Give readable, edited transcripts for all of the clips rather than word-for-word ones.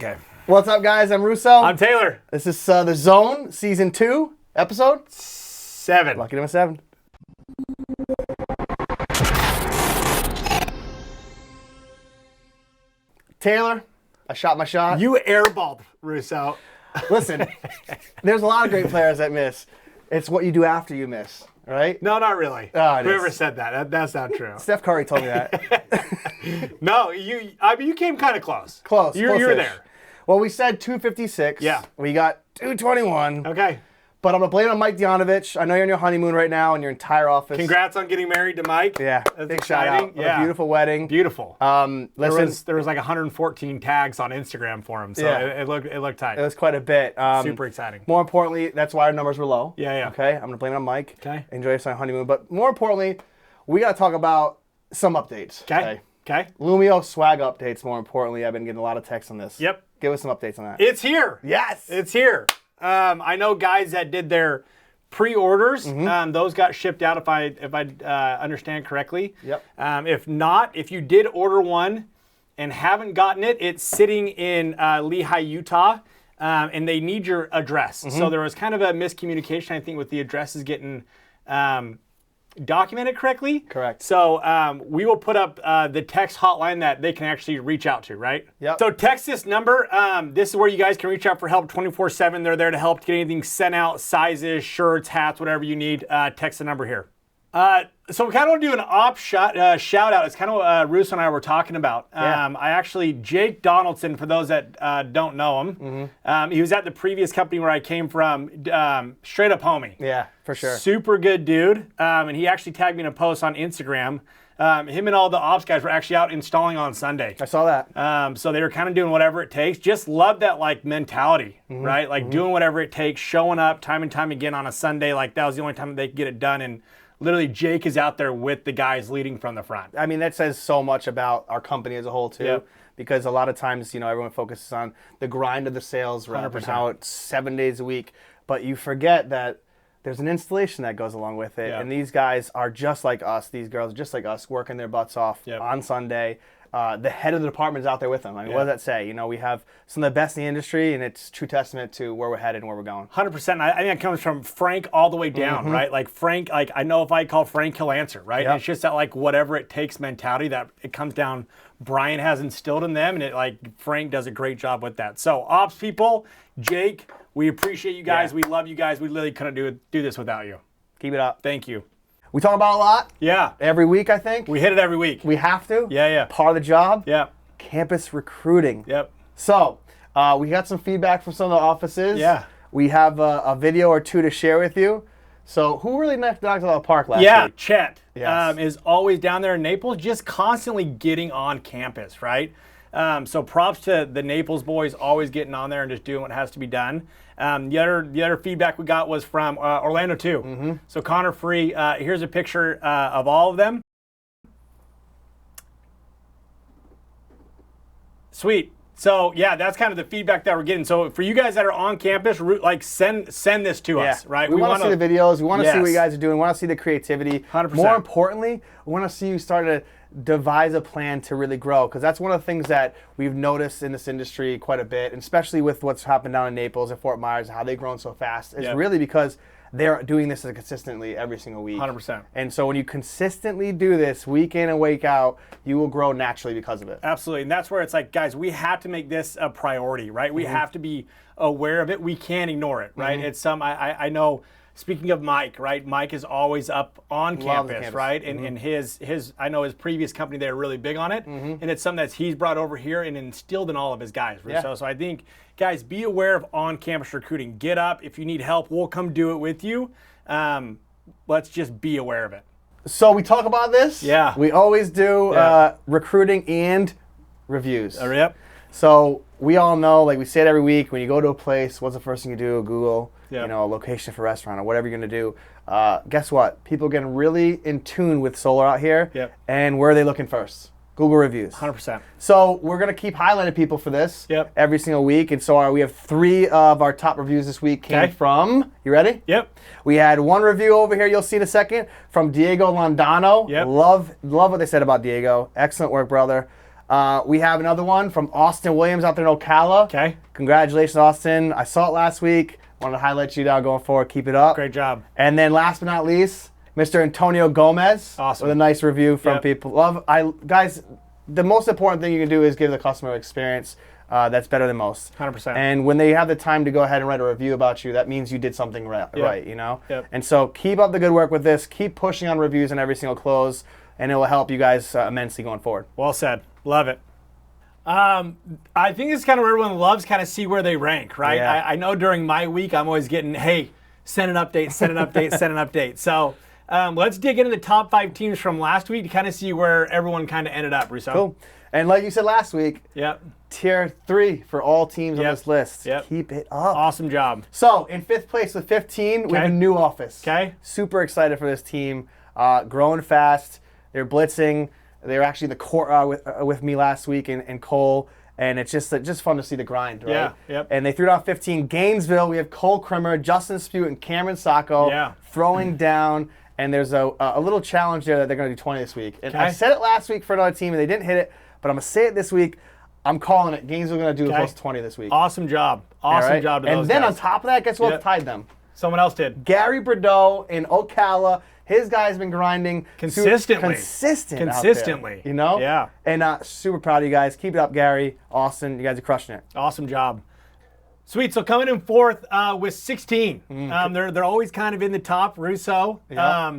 Okay. What's up, guys? I'm Russo. I'm Taylor. This is The Zone, Season 2, Episode 7. Lucky number 7. Taylor, I shot my shot. You airballed, Russo. Listen, there's a lot of great players that miss. It's what you do after you miss, right? No, not really. Oh, it Whoever is. said that, that's not true. Steph Curry told me that. No, you came kind of close. Close. You were close-ish. there. Well, we said 256. Yeah. We got 221. Okay. But I'm going to blame it on Mike Dianovich. I know you're on your honeymoon right now in your entire office. Congrats on getting married to Mike. Yeah. That's Big exciting. shout out. What a beautiful wedding. Beautiful. Listen, There was like 114 tags on Instagram for him, so Yeah. it looked tight. it was quite a bit. Super exciting. More importantly, that's why our numbers were low. Yeah. Okay, I'm going to blame it on Mike. Okay. Enjoy your honeymoon. But more importantly, we got to talk about some updates. Okay. Lumio swag updates, more importantly. I've been getting a lot of texts on this. Yep. Give us some updates on that. It's here. Yes. It's here. I know guys that did their pre-orders. Those got shipped out if I understand correctly. Yep. If not, if you did order one and haven't gotten it, it's sitting in Lehi, Utah, and they need your address. So there was kind of a miscommunication, I think, with the addresses getting documented correctly. Correct. So we will put up the text hotline that they can actually reach out to, right? Yep. So text this number. This is where you guys can reach out for help 24/7. They're there to help get anything sent out, sizes, shirts, hats, whatever you need. Text the number here. So we kind of want to do an shout out. It's kind of what Russo and I were talking about. Jake Donaldson, for those that don't know him, he was at the previous company where I came from, straight up homie. Yeah, for sure. Super good dude. And he actually tagged me in a post on Instagram. Him and all the ops guys were actually out installing on Sunday. I saw that. So they were kind of doing whatever it takes. Just love that like mentality, right? Like doing whatever it takes, showing up time and time again on a Sunday. Like that was the only time that they could get it done. And literally Jake is out there with the guys leading from the front. I mean, that says so much about our company as a whole, too. Yep. Because a lot of times, everyone focuses on the grind of the sales rep and 100%. how it's 7 days a week. But you forget that there's an installation that goes along with it. Yeah. And these guys are just like us. These girls are just like us, working their butts off on Sunday. The head of the department is out there with them. I mean, what does that say? We have some of the best in the industry, and it's true testament to where we're headed and where we're going. 100%. I think it comes from Frank all the way down, right? Like Frank, like I know if I call Frank, he'll answer, right? Yep. And it's just that like whatever it takes mentality that it comes down. Brian has instilled in them, and it like Frank does a great job with that. So ops people, Jake, we appreciate you guys. Yeah. We love you guys. We literally couldn't do this without you. Keep it up. Thank you. We talk about a lot Yeah. every week, I think. We hit it every week. We have to. Yeah. Part of the job. Yeah. Campus recruiting. Yep. So, we got some feedback from some of the offices. Yeah. We have a video or two to share with you. So, who really knocked it out of the park last week? Chet Yes. is always down there in Naples, just constantly getting on campus, right? So props to the Naples boys, always getting on there and just doing what has to be done. The other feedback we got was from Orlando too. So Connor Free, here's a picture of all of them. Sweet. So yeah, that's kind of the feedback that we're getting. So for you guys that are on campus, like send this to us, right? We want to see the videos. We want to see what you Yes. guys are doing. We want to see the creativity. 100%. More importantly, we want to see you start to devise a plan to really grow, because that's one of the things that we've noticed in this industry quite a bit, and especially with what's happened down in Naples and Fort Myers, how they've grown so fast. It's really because they're doing this consistently every single week. 100%. And so when you consistently do this week in and week out, you will grow naturally because of it. Absolutely. And that's where it's like, guys, we have to make this a priority, right? We have to be aware of it. We can't ignore it, right? It's I know, speaking of Mike, right? Mike is always up on campus, right? And his I know his previous company, they're really big on it. And it's something that he's brought over here and instilled in all of his guys. Yeah. So I think, guys, be aware of on-campus recruiting. Get up. If you need help, we'll come do it with you. Let's just be aware of it. So we talk about this. Yeah. We always do Yeah. recruiting and reviews. Yep. So we all know, like we say it every week, when you go to a place, what's the first thing you do? Google, Yeah. a location for a restaurant or whatever you're going to do. Guess what? People are getting really in tune with solar out here. Yep. And where are they looking first? Google reviews. 100%. So we're going to keep highlighting people for this every single week. And so we have 3 of our top reviews this week came from, you ready? Yep. We had one review over here, you'll see in a second, from Diego Londano. Yep. Love what they said about Diego. Excellent work, brother. We have another one from Austin Williams out there in Ocala. Okay. Congratulations, Austin. I saw it last week. Wanted to highlight you now going forward. Keep it up. Great job. And then last but not least, Mr. Antonio Gomez. Awesome. With a nice review from people. Guys, the most important thing you can do is give the customer experience that's better than most. 100%. And when they have the time to go ahead and write a review about you, that means you did something right, you know? Yep. And so keep up the good work with this. Keep pushing on reviews on every single close, and it will help you guys immensely going forward. Well said. Love it. I think it's kind of where everyone loves kind of see where they rank, right? Yeah. I know during my week, I'm always getting, hey, send an update, send an update, send an update. So let's dig into the top 5 teams from last week to kind of see where everyone kind of ended up, Russo. Cool. And like you said last week, Yep. tier 3 for all teams on Yep. this list. Yep. Keep it up. Awesome job. So in 5th place with 15, we have a Okay. new office. Okay. Super excited for this team. Growing fast. They're blitzing. They were actually in the court with me last week in Cole. And it's just fun to see the grind, right? Yeah, yep. And they threw down 15. Gainesville, we have Cole Krimmer, Justin Spute, and Cameron Sacco Yeah. throwing down. And there's a little challenge there that they're going to do 20 this week. And I Okay. said it last week for another team, and they didn't hit it. But I'm going to say it this week. I'm calling it. Gainesville going to do Okay. close to 20 this week. Awesome job. Awesome All right? job to and those then guys. on top of that, guess what Yep. tied them? Someone else did. Gary Bordeaux in Ocala. His guy's been grinding Consistently. Consistently. Out there, you know? Yeah. And super proud of you guys. Keep it up, Gary, Austin. You guys are crushing it. Awesome job. Sweet. So coming in 4th with 16. They're always kind of in the top. Russo, Yeah.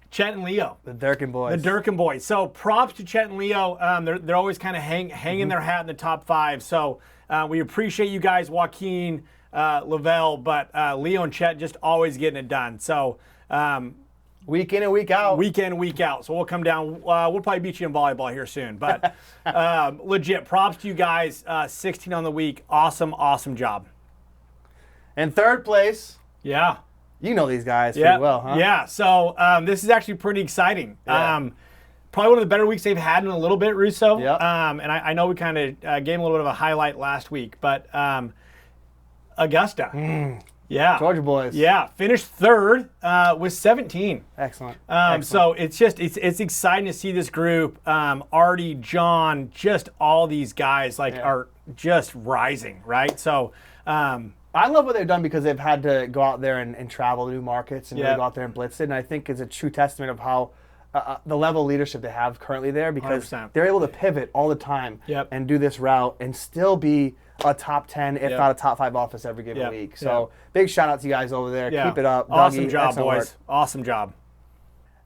Chet and Leo. The Durkin boys. The Durkin boys. So props to Chet and Leo. They're always kind of hanging their hat in the top 5. So we appreciate you guys, Joaquin, Lavelle, but Leo and Chet just always getting it done. So Week in and week out. week in, week out. So we'll come down. We'll probably beat you in volleyball here soon. But legit, props to you guys. 16 on the week. Awesome, awesome job. In 3rd place, Yeah. you know these guys Yeah. pretty well, huh? Yeah. So this is actually pretty exciting. Yeah. Probably one of the better weeks they've had in a little bit, Russo. Yep. And I know we kind of gave them a little bit of a highlight last week, but Augusta. Yeah. Georgia boys. Yeah. Finished 3rd with 17. Excellent. So it's just it's exciting to see this group. Artie, John, just all these guys are just rising, right? So I love what they've done because they've had to go out there and travel to new markets and really Yeah. go out there and blitz it. And I think it's a true testament of how the level of leadership they have currently there because 100%. they're able to pivot all the time Yep. and do this route and still be a top 10, if Yep. not a top 5 office every given Yep. week. So big shout out to you guys over there. yeah. Keep it up. Awesome Dougie, job, excellent boys. work. Awesome job.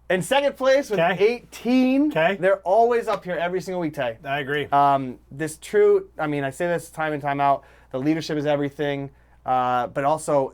In 2nd place with Okay. 18, Okay. they're always up here every single week, Tay. I agree. I say this time in, time out, the leadership is everything, but also,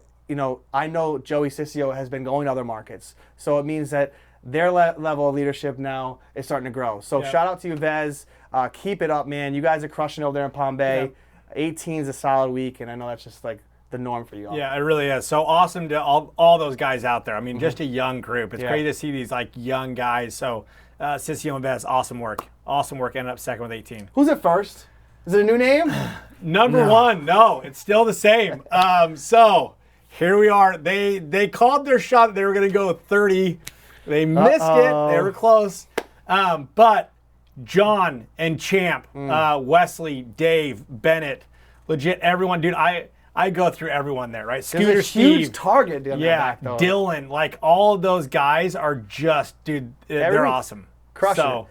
I know Joey Sissio has been going to other markets, so it means that their level of leadership now is starting to grow. So Yep. shout out to you, Vez. Keep it up, man. You guys are crushing over there in Palm Bay. Yep. 18 is a solid week, and I know that's just like the norm for you all. Yeah, it really is. So awesome to all those guys out there. I mean, just a young group. It's Yeah. great to see these young guys. So Sissio and Vez, awesome work. Awesome work. Ended up 2nd with 18. Who's at first? Is it a new name? Number 1, no, it's still the same. So here we are. They called their shot. They were going to go 30. They missed it. They were close. But John and Champ, Wesley, Dave, Bennett, legit everyone, dude. I go through everyone there, right? There's Scooter a huge Steve, target down there yeah, back, though. Dylan, all of those guys are just, dude, they're week. awesome. Crushing So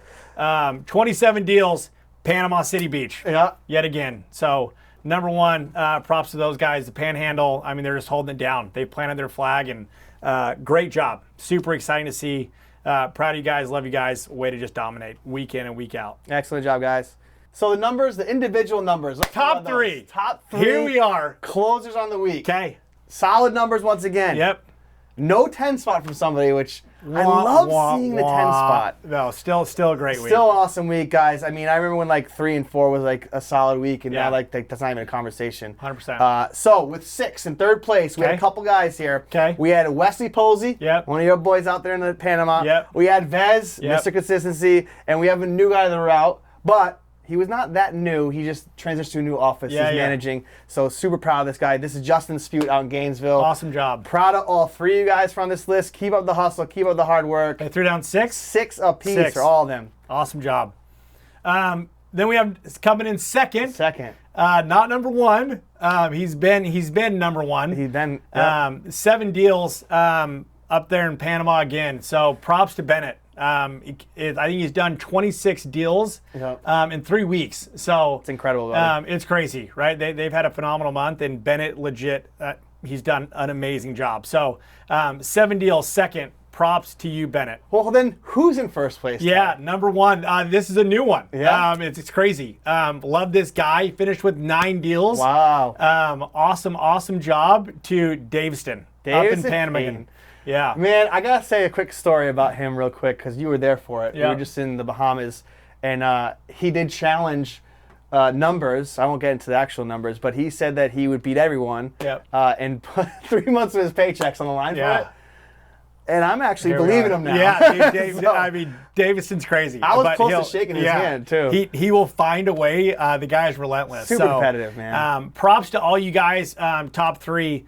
27 deals, Panama City Beach. Yeah. Yet again. So number 1, props to those guys. The Panhandle, I mean, they're just holding it down. They planted their flag, and great job. Super exciting to see. Proud of you guys. Love you guys. Way to just dominate week in and week out. Excellent job, guys. So the numbers, the individual numbers. Let's talk Top about 3. those. Top 3. Here we are. Closers on the week. Okay. Solid numbers once again. Yep. No 10 spot from somebody, which I love seeing the 10 spot. No, still a great week. Still awesome week, guys. I mean, I remember when 3 and 4 was a solid week, and Yeah. now that's not even a conversation. 100%. So with 6 in 3rd place, we had Okay. a couple guys here. Okay. We had Wesley Posey, Yep. one of your boys out there in the Panama. Yep. We had Vez, Yep. Mr. Consistency, and we have a new guy on the route, but he was not that new. He just transitioned to a new office. Yeah, He's yeah. managing. So super proud of this guy. This is Justin Spute out in Gainesville. Awesome job. Proud of all 3 of you guys from this list. Keep up the hustle. Keep up the hard work. They threw down 6. 6 apiece 6. for all of them. Awesome job. Then we have coming in second. Second. Not number one. He's been number one. He's been 7 deals up there in Panama again. So props to Bennett. I think he's done 26 deals in 3 weeks. So it's incredible. It's crazy, right? They've had a phenomenal month, and Bennett legit, he's done an amazing job. So 7 deals, second. Props to you, Bennett. Well, then who's in first place? Yeah, number one. This is a new one. Yeah. It's crazy. Love this guy. Finished with 9 deals. Wow. Awesome job to Daveston up in Panama. Yeah. Man, I gotta say a quick story about him real quick because you were there for it. Yeah. We were just in the Bahamas, and he did challenge numbers. I won't get into the actual numbers, but he said that he would beat everyone. Yep. And put 3 months of his paychecks on the line for it. And I'm actually believing him now. Yeah, I mean, Davidson's crazy. I was close to shaking his hand, too. He will find a way. The guy is relentless. Super competitive, man. Props to all you guys, top 3,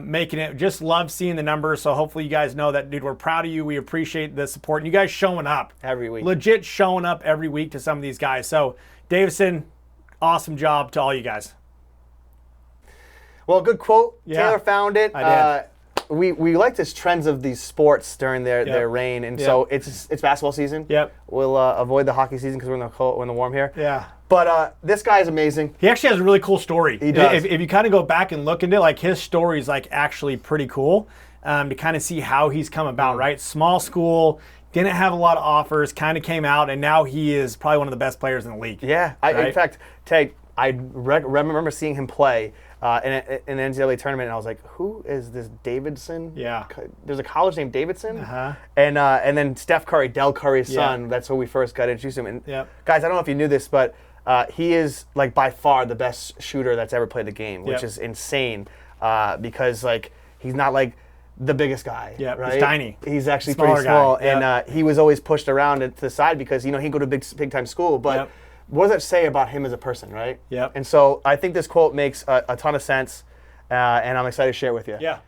making it. Just love seeing the numbers. So hopefully you guys know that, dude, we're proud of you. We appreciate the support. And you guys showing up. Every week. Legit showing up every week to some of these guys. So, Davison, awesome job to all you guys. Well, good quote. Yeah. Taylor found it. I did. We like this trends of these sports during their reign, and so it's basketball season. Yep. We'll avoid the hockey season because we're in the warm here. Yeah. But this guy's amazing. He actually has a really cool story. He does. If you kind of go back and look into it, like his story is like actually pretty cool to kind of see how he's come about. Right. Small school, didn't have a lot of offers, kind of came out, and now he is probably one of the best players in the league. Yeah. In fact, Tay, I remember seeing him play in an NCAA tournament, and I was like, "Who is this Davidson?" Yeah. There's a college named Davidson. Uh-huh. And then Steph Curry, Del Curry's son. That's when we first got introduced to him. And guys, I don't know if you knew this, but he is like by far the best shooter that's ever played the game, which is insane because like he's not like the biggest guy. Yeah, right? he's tiny. He's actually Smaller pretty small, guy. and he was always pushed around to the side because he'd go to big time school, but. What does that say about him as a person, right? Yep. And so I think this quote makes a ton of sense, and I'm excited to share it with you. Yeah.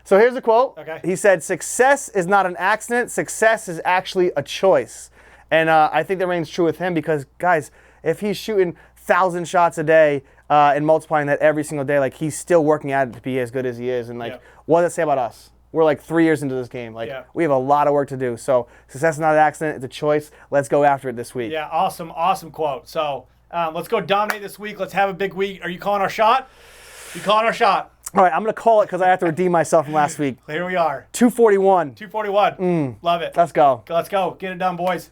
So here's the quote. Okay. He said, "Success is not an accident. Success is actually a choice." And I think that rings true with him because, guys, if he's shooting 1,000 shots a day and multiplying that every single day, like he's still working at it to be as good as he is. And like, what does it say about us? We're like 3 years into this game. Like we have a lot of work to do. So success is not an accident. It's a choice. Let's go after it this week. Yeah, awesome quote. So let's go dominate this week. Let's have a big week. Are you calling our shot? You calling our shot? All right, I'm going to call it because I have to redeem myself from last week. Here we are. 241. 241. Love it. Let's go. Let's go. Get it done, boys.